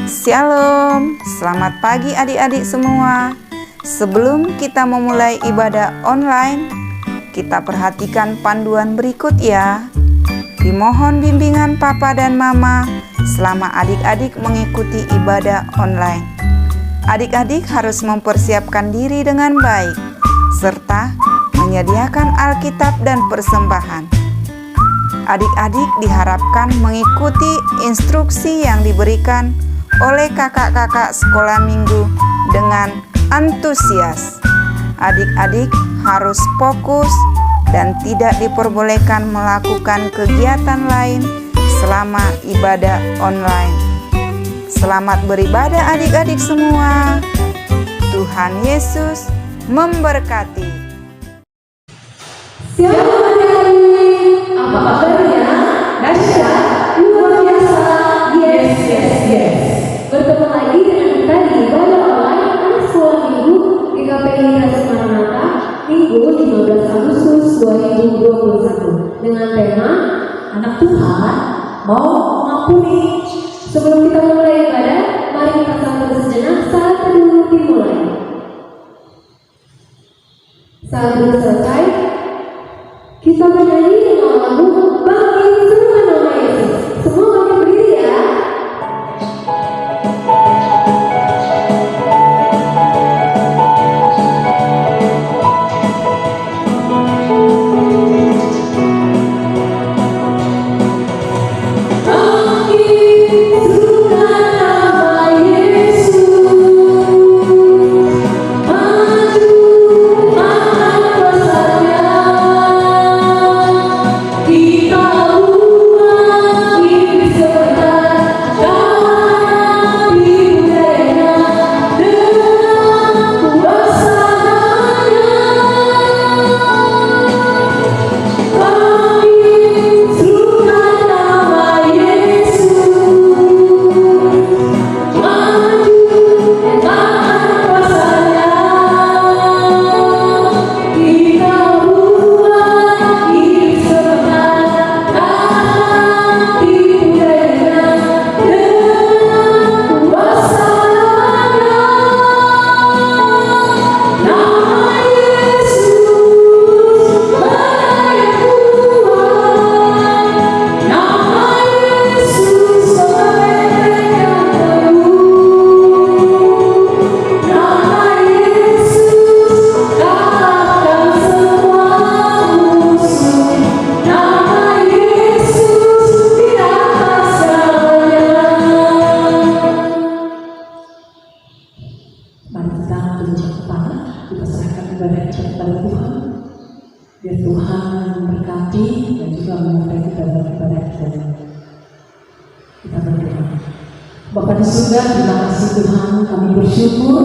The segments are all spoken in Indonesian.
Shalom, selamat pagi adik-adik semua. Sebelum kita memulai ibadah online, kita perhatikan panduan berikut ya. Dimohon bimbingan Papa dan Mama selama adik-adik mengikuti ibadah online. Adik-adik harus mempersiapkan diri dengan baik, serta menyediakan Alkitab dan persembahan. Adik-adik diharapkan mengikuti instruksi yang diberikan oleh kakak-kakak sekolah minggu dengan antusias. Adik-adik harus fokus dan tidak diperbolehkan melakukan kegiatan lain selama ibadah online. Selamat beribadah adik-adik semua. Tuhan Yesus memberkati. Shalom adik-adik, apa kabarnya? Dahsyat, luar biasa, yes. Bertemu lagi dengan kita di ibadah online anak sekolah minggu di KPI Rasul Maranatha Minggu 15 Agustus 2021 dengan tema Anak Tuhan mau mengampuni. Sebelum kita mulai ibadah, mari kita sambut sejenak saat teduh dimulai. Saat teduh selesai, kita bernyanyi dengan lagu Bangkit Semua Nama Yesus. Semua bangkit berdiri ya. Bapa di surga, terima kasih Tuhan, kami bersyukur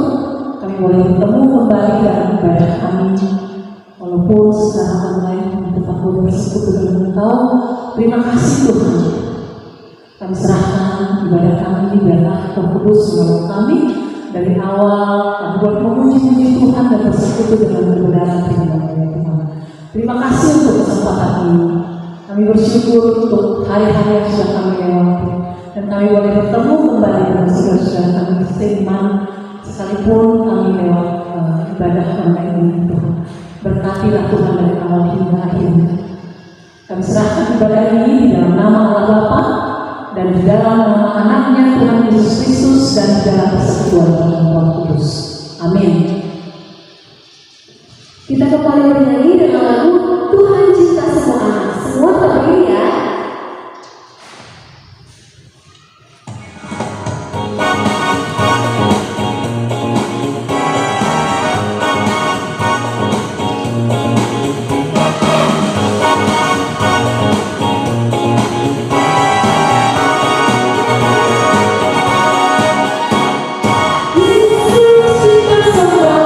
kami boleh bertemu kembali dalam ibadah kami. Walaupun secara online kami tetap boleh bersekutu dengan Engkau. Terima kasih Tuhan. Kami serahkan ibadah kami biarlah Roh Kudus menolong kami dari awal. Kami boleh memuji Tuhan dan bersekutu dengan kebenaran firman Tuhan. Terima kasih untuk kesempatan ini. Kami bersyukur untuk hari-hari yang sudah kami lewati. Dan kami boleh bertemu kembali dengan saudara-saudara kami seiman sekalipun kami lewat ibadah online ini Tuhan. Berkatilah Tuhan dari awal hingga akhir. Kami serahkan ibadah ini di dalam nama Allah Bapa dan di dalam nama anaknya Tuhan Yesus Kristus dan di dalam persekutuan Tuhan Roh Kudus. Amin. Kita kembali bernyanyi dengan lagu Tuhan Cinta Semua Anak. Semua berdiri ya. Yesus cinta semua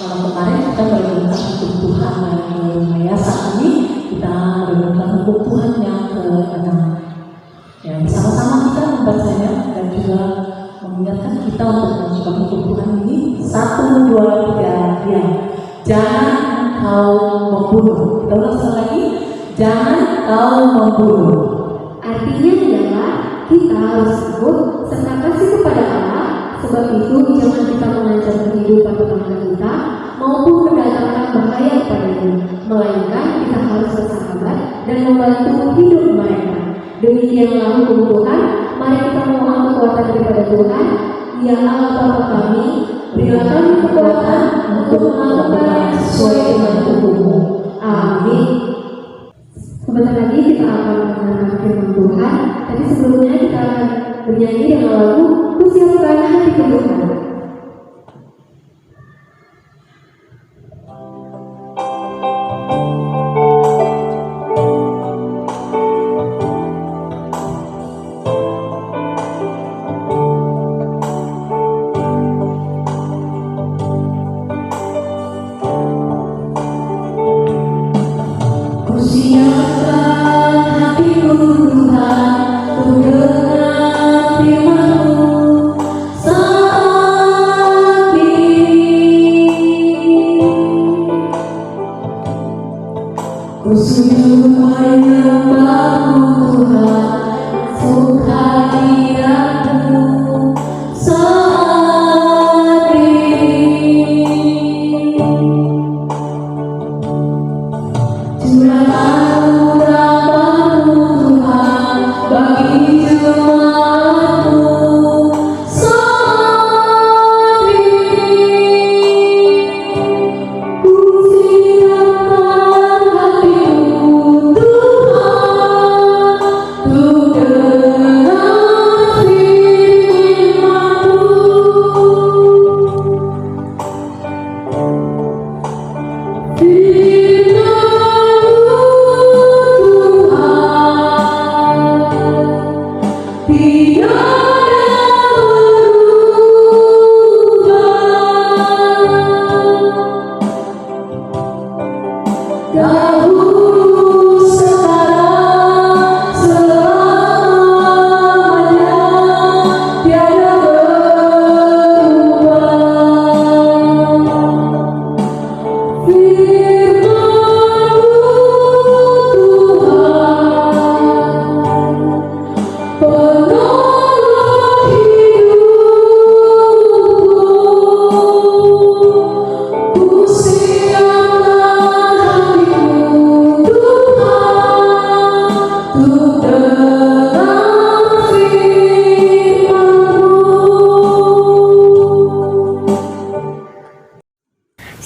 Kalau kemarin kita merenungkan hukum Tuhan yang ke-5, ya, saat ini kita merenungkan hukum Tuhan yang ke-6. Ya, bersama-sama kita membacanya dan juga mengingatkan kita untuk mencoba hukum Tuhan ini. 1, 2, 3, diam. Jangan kau membunuh. Kita ulang sekali lagi. Jangan kau membunuh. Artinya adalah kita harus takut serta kasih kepada Allah. Sebab itu jangan kita mengancam kehidupan tetangga kita maupun mendatangkan bahaya kepadanya, melainkan kita harus bersahabat dan membantu hidup mereka. Demikianlah hukum Tuhan. Mari kita mohon kekuatan daripada Tuhan. Ya Allah Bapa kami, berilah kami kekuatan untuk melakukan sesuai dengan hukum-Mu. Amin. Sebentar lagi kita akan mendengarkan firman Tuhan, tapi sebelumnya kita akan bernyanyi dengan lagu Kusiapkan Hatiku Tuhan.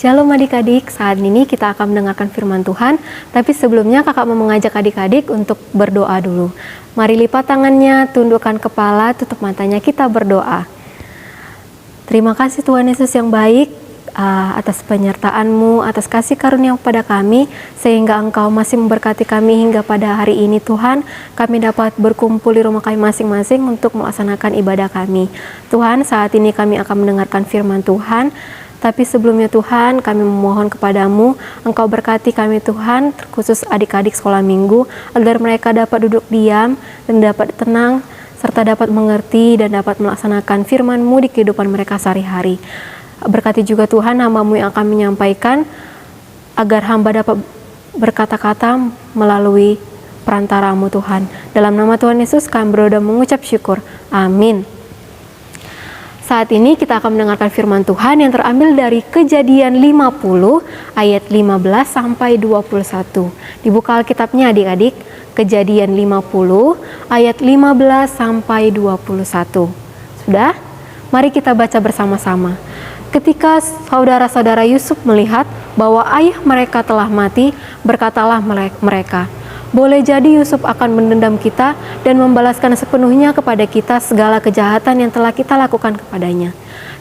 Shalom adik-adik, saat ini kita akan mendengarkan firman Tuhan, tapi sebelumnya kakak mau mengajak adik-adik untuk berdoa dulu. Mari lipat tangannya, tundukkan kepala, tutup matanya, kita berdoa. Terima kasih Tuhan Yesus yang baik, atas penyertaan-Mu, atas kasih karunia kepada kami, sehingga Engkau masih memberkati kami hingga pada hari ini Tuhan. Kami dapat berkumpul di rumah kami masing-masing untuk melaksanakan ibadah kami. Tuhan, saat ini kami akan mendengarkan firman Tuhan. Tapi sebelumnya Tuhan, kami memohon kepadamu, Engkau berkati kami Tuhan, terkhusus adik-adik sekolah minggu, agar mereka dapat duduk diam dan dapat tenang, serta dapat mengerti dan dapat melaksanakan firman-Mu di kehidupan mereka sehari-hari. Berkati juga Tuhan hamba-Mu yang akan menyampaikan, agar hamba dapat berkata-kata melalui perantara-Mu Tuhan. Dalam nama Tuhan Yesus kami berdoa mengucap syukur. Amin. Saat ini kita akan mendengarkan firman Tuhan yang terambil dari Kejadian 50 ayat 15 sampai 21. Dibuka Alkitabnya adik-adik, Kejadian 50 ayat 15 sampai 21. Sudah? Mari kita baca bersama-sama. Ketika saudara-saudara Yusuf melihat bahwa ayah mereka telah mati, berkatalah mereka, "Boleh jadi Yusuf akan mendendam kita dan membalaskan sepenuhnya kepada kita segala kejahatan yang telah kita lakukan kepadanya."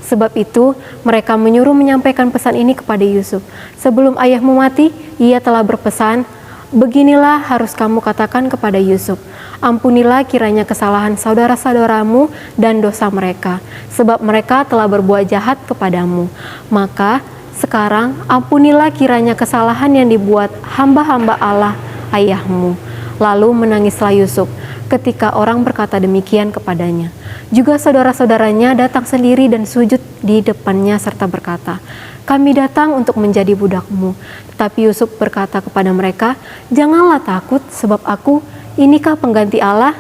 Sebab itu, mereka menyuruh menyampaikan pesan ini kepada Yusuf. "Sebelum ayahmu mati, ia telah berpesan, beginilah harus kamu katakan kepada Yusuf, ampunilah kiranya kesalahan saudara-saudaramu dan dosa mereka, sebab mereka telah berbuat jahat kepadamu. Maka sekarang ampunilah kiranya kesalahan yang dibuat hamba-hamba Allah ayahmu. Lalu menangislah Yusuf ketika orang berkata demikian kepadanya. Juga saudara-saudaranya datang sendiri dan sujud di depannya serta berkata, kami datang untuk menjadi budakmu. Tetapi Yusuf berkata kepada mereka, janganlah takut, sebab aku inikah pengganti Allah?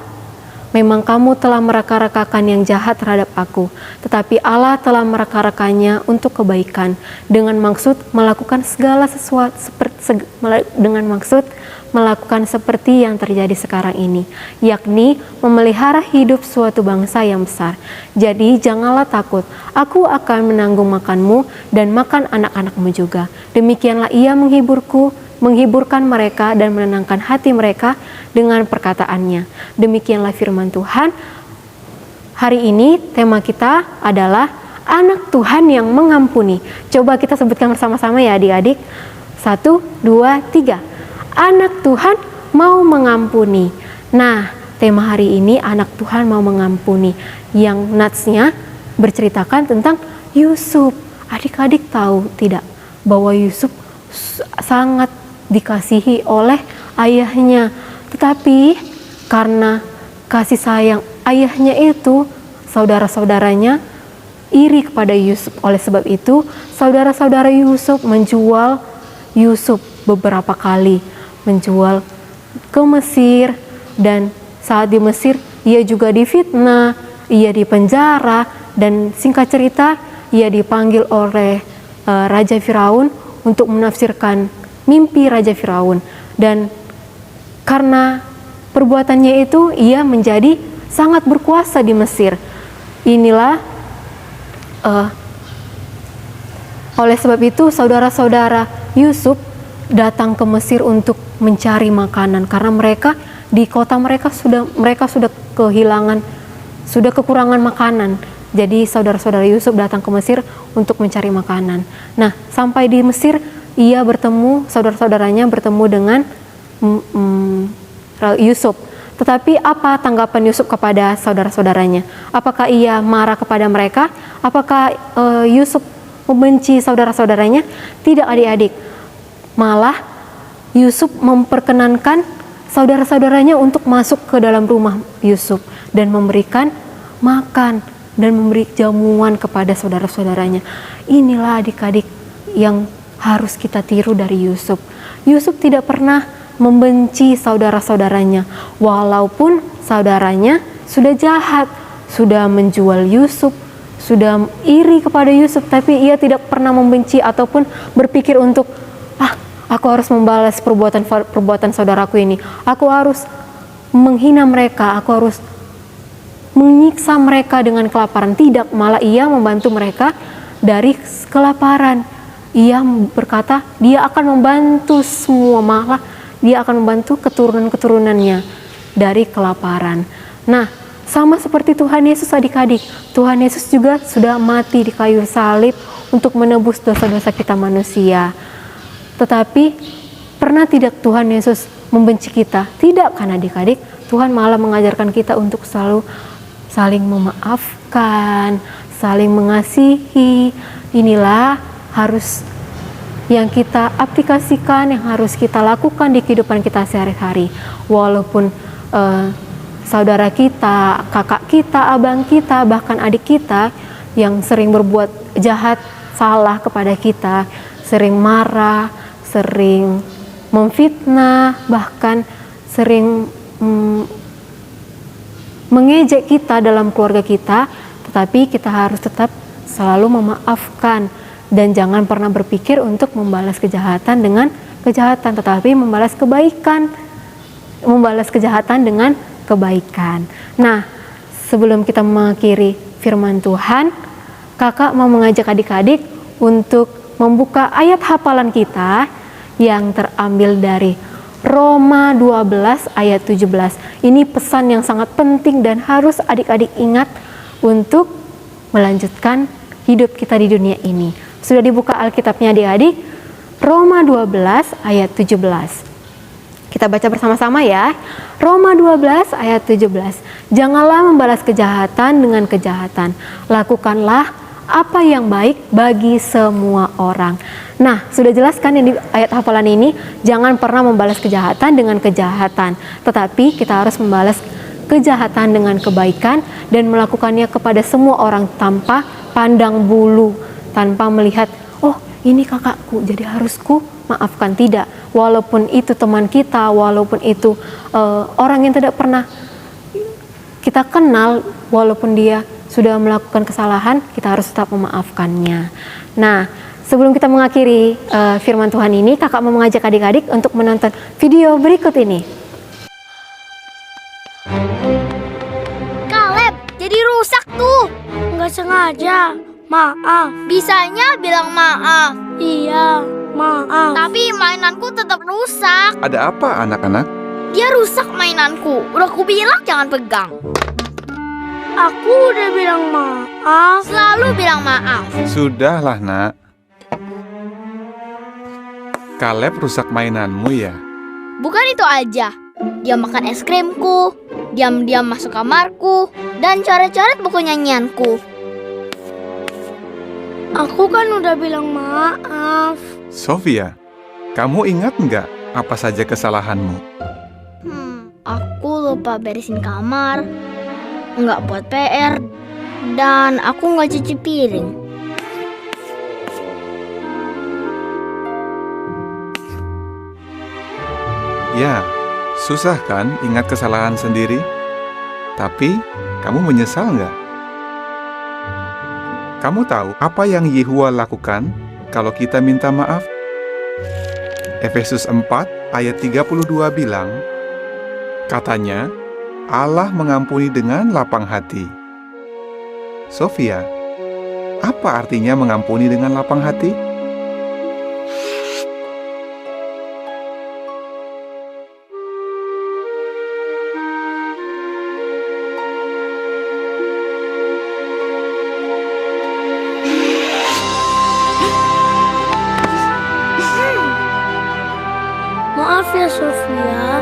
Memang kamu telah mereka-rekakan yang jahat terhadap aku, tetapi Allah telah mereka-rekanya untuk kebaikan, dengan maksud melakukan segala sesuatu melakukan seperti yang terjadi sekarang ini, yakni memelihara hidup suatu bangsa yang besar. Jadi janganlah takut, aku akan menanggung makanmu dan makan anak-anakmu juga. Demikianlah ia menghiburkan mereka dan menenangkan hati mereka dengan perkataannya. Demikianlah firman Tuhan. Hari ini tema kita adalah anak Tuhan yang mengampuni. Coba kita sebutkan bersama-sama ya adik-adik. 1, 2, 3. Anak Tuhan mau mengampuni. Nah, tema hari ini anak Tuhan mau mengampuni, yang natsnya berceritakan tentang Yusuf. Adik-adik tahu tidak bahwa Yusuf sangat dikasihi oleh ayahnya, tetapi karena kasih sayang ayahnya itu, saudara-saudaranya iri kepada Yusuf. Oleh sebab itu, saudara-saudara Yusuf menjual Yusuf beberapa kali, menjual ke Mesir, dan saat di Mesir ia juga difitnah, ia dipenjara, dan singkat cerita ia dipanggil oleh Raja Firaun untuk menafsirkan mimpi Raja Firaun, dan karena perbuatannya itu ia menjadi sangat berkuasa di Mesir. Inilah oleh sebab itu saudara-saudara Yusuf datang ke Mesir untuk mencari makanan, karena mereka di kota mereka sudah kekurangan makanan. Jadi saudara-saudara Yusuf datang ke Mesir untuk mencari makanan. Nah, sampai di Mesir saudara-saudaranya bertemu dengan Yusuf. Tetapi apa tanggapan Yusuf kepada saudara-saudaranya? Apakah ia marah kepada mereka? Apakah Yusuf membenci saudara-saudaranya? Tidak, adik-adik. Malah Yusuf memperkenankan saudara-saudaranya untuk masuk ke dalam rumah Yusuf dan memberikan makan dan memberi jamuan kepada saudara-saudaranya. Inilah adik-adik yang harus kita tiru dari Yusuf. Yusuf tidak pernah membenci saudara-saudaranya, walaupun saudaranya sudah jahat, sudah menjual Yusuf, sudah iri kepada Yusuf, tapi ia tidak pernah membenci ataupun berpikir untuk aku harus membalas perbuatan saudaraku ini, aku harus menghina mereka, aku harus menyiksa mereka dengan kelaparan. Tidak, malah ia membantu mereka dari kelaparan. Ia berkata dia akan membantu semua, malah dia akan membantu keturunan-keturunannya dari kelaparan. Nah, sama seperti Tuhan Yesus adik-adik, Tuhan Yesus juga sudah mati di kayu salib untuk menebus dosa-dosa kita manusia. Tetapi pernah tidak Tuhan Yesus membenci kita? Tidak, kan adik-adik? Tuhan malah mengajarkan kita untuk selalu saling memaafkan, saling mengasihi. Inilah harus yang kita aplikasikan, yang harus kita lakukan di kehidupan kita sehari-hari. Walaupun saudara kita, kakak kita, abang kita, bahkan adik kita yang sering berbuat jahat, salah kepada kita, sering marah, sering memfitnah, bahkan sering mengejek kita dalam keluarga kita, tetapi kita harus tetap selalu memaafkan dan jangan pernah berpikir untuk membalas kejahatan dengan kejahatan, tetapi membalas kejahatan dengan kebaikan. Nah, sebelum kita mengakhiri firman Tuhan, kakak mau mengajak adik-adik untuk membuka ayat hafalan kita yang terambil dari Roma 12 ayat 17. Ini pesan yang sangat penting dan harus adik-adik ingat untuk melanjutkan hidup kita di dunia ini. Sudah dibuka Alkitabnya adik-adik? Roma 12 ayat 17. Kita baca bersama-sama ya. Roma 12 ayat 17. Janganlah membalas kejahatan dengan kejahatan. Lakukanlah apa yang baik bagi semua orang. Nah, sudah jelaskan yang di ayat hafalan ini, jangan pernah membalas kejahatan dengan kejahatan, tetapi kita harus membalas kejahatan dengan kebaikan dan melakukannya kepada semua orang tanpa pandang bulu, tanpa melihat, oh ini kakakku jadi harusku maafkan. Tidak, walaupun itu teman kita, walaupun itu orang yang tidak pernah kita kenal, walaupun dia sudah melakukan kesalahan, kita harus tetap memaafkannya. Nah, sebelum kita mengakhiri firman Tuhan ini, kakak mau mengajak adik-adik untuk menonton video berikut ini. Kaleb, jadi rusak tuh. Nggak sengaja. Maaf. Bisanya bilang maaf. Iya, maaf. Tapi mainanku tetap rusak. Ada apa anak-anak? Dia rusak mainanku. Udah ku bilang jangan pegang. Aku udah bilang maaf. Selalu bilang maaf. Sudahlah nak. Kaleb rusak mainanmu ya? Bukan itu aja. Dia makan es krimku, diam-diam masuk kamarku, dan coret-coret buku nyanyianku. Aku kan udah bilang maaf. Sofia, kamu ingat nggak apa saja kesalahanmu? Aku lupa beresin kamar, nggak buat PR, dan aku nggak cuci piring. Ya, susah kan ingat kesalahan sendiri? Tapi, kamu menyesal nggak? Kamu tahu apa yang Yehua lakukan kalau kita minta maaf? Efesus 4 ayat 32 bilang, katanya, Allah mengampuni dengan lapang hati. Sofia, apa artinya mengampuni dengan lapang hati? Maaf ya Sofia.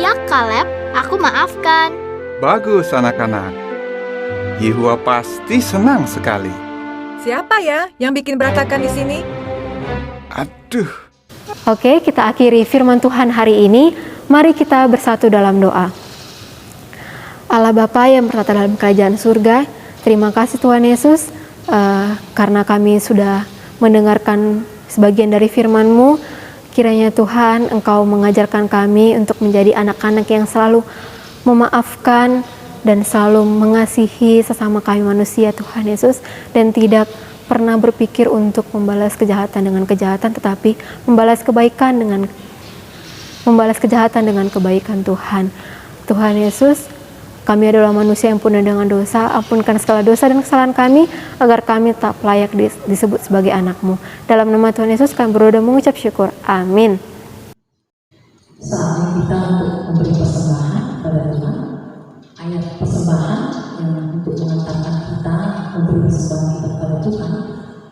Ya Kaleb, aku maafkan. Bagus anak-anak. Yehua pasti senang sekali. Siapa ya yang bikin berantakan di sini? Aduh. Oke, kita akhiri firman Tuhan hari ini. Mari kita bersatu dalam doa. Allah Bapa yang bertata dalam kerajaan surga, terima kasih Tuhan Yesus karena kami sudah mendengarkan sebagian dari firman-Mu. Kiranya Tuhan, Engkau mengajarkan kami untuk menjadi anak-anak yang selalu memaafkan dan selalu mengasihi sesama kami manusia, Tuhan Yesus, dan tidak pernah berpikir untuk membalas kejahatan dengan kejahatan, tetapi membalas kejahatan dengan kebaikan Tuhan. Tuhan Yesus, kami adalah manusia yang penuh dengan dosa. Ampunkan segala dosa dan kesalahan kami, agar kami tak layak disebut sebagai anak-Mu. Dalam nama Tuhan Yesus kami berdoa dan mengucap syukur. Amin. Saatnya kita untuk memberi persembahan kepada Tuhan. Ayat persembahan yang untuk mengantarkan kita memberi persembahan kita kepada Tuhan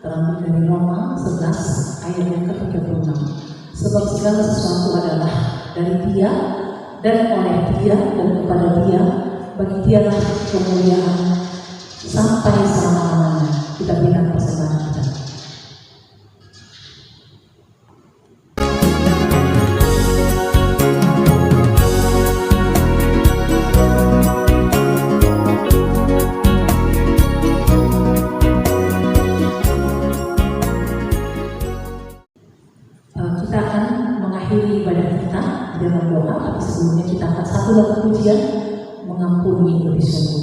terambil dari Roma 11 ayat yang ke-36. Sebab segala sesuatu adalah dari Dia dan oleh Dia dan kepada Dia, bagi Dialah kemuliaan sampai selama-lamanya. Kita berikan persembahan kita. Kita akan mengakhiri ibadah kita dengan doa, tapi sebelumnya kita akan satu lagu pujian mengampuni lebih sungguh.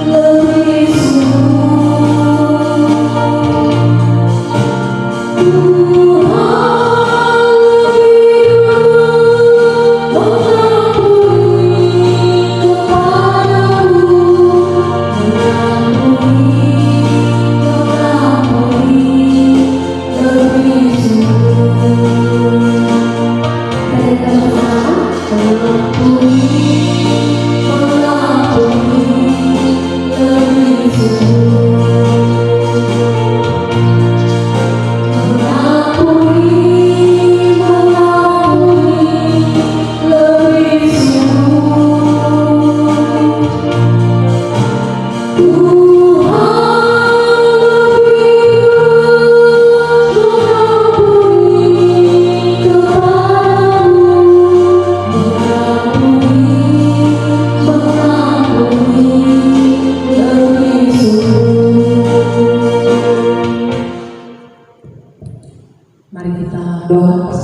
Lebih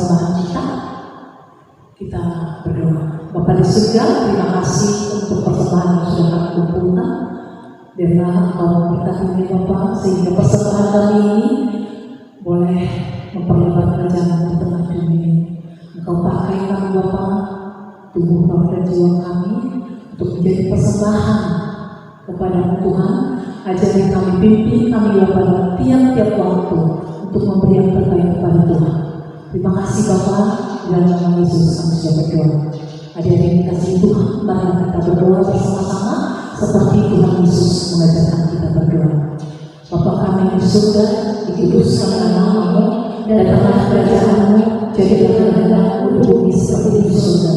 persembahan kita. Kita berdoa. Bapa di surga, terima kasih untuk persembahan yang sudah kami kumpulkan. Biarlah Engkau memberkati Bapa, sehingga persembahan kami ini boleh memperlebar kerajaan di tengah dunia ini. Engkau pakai kami Bapa, tubuh roh dan jiwa kami untuk menjadi persembahan kepada Tuhan. Ajari kami, pimpin kami Bapa dalam tiap-tiap waktu untuk memberi yang terbaik kepada Tuhan. Terima kasih Bapa, dalam nama Yesus kami sudah berdoa. Adik-adik kasih Tuhan, mari kita berdoa bersama-sama seperti Tuhan Yesus mengajarkan kita berdoa. Bapa kami di surga, dikuduskan nama-Mu, datanglah kerajaan-Mu, jadilah kehendakmu di bumi seperti di surga.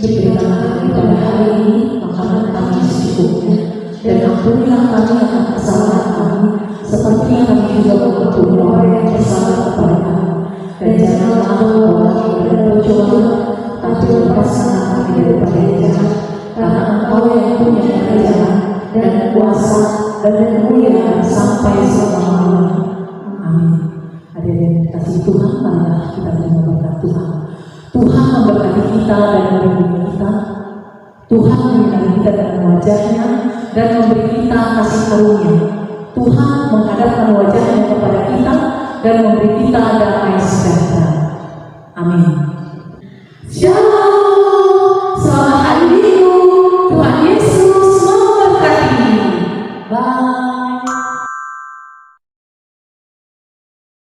Berikanlah kami pada hari ini makanan kami secukupnya, dan ampunilah kami akan kesalahan kami, seperti kami juga mengampuni orang yang bersalah kepada kami. Dan janganlah membawa kami kepada pencobaan, tapi lepaskanlah kami daripada yang jahat. Karena Engkau yang punya kerajaan dan kuasa dan kemuliaan sampai selama-lamanya. Amin. Hadirin kasih Tuhan, marilah kita terima berkat Tuhan. Tuhan memberkati kita dan melindungi kita. Tuhan menyinari kita dengan wajah-Nya dan memberi kita kasih karunia. Tuhan menghadapkan wajah-Nya kepada kita dan memberi kita damai sejahtera. Amin.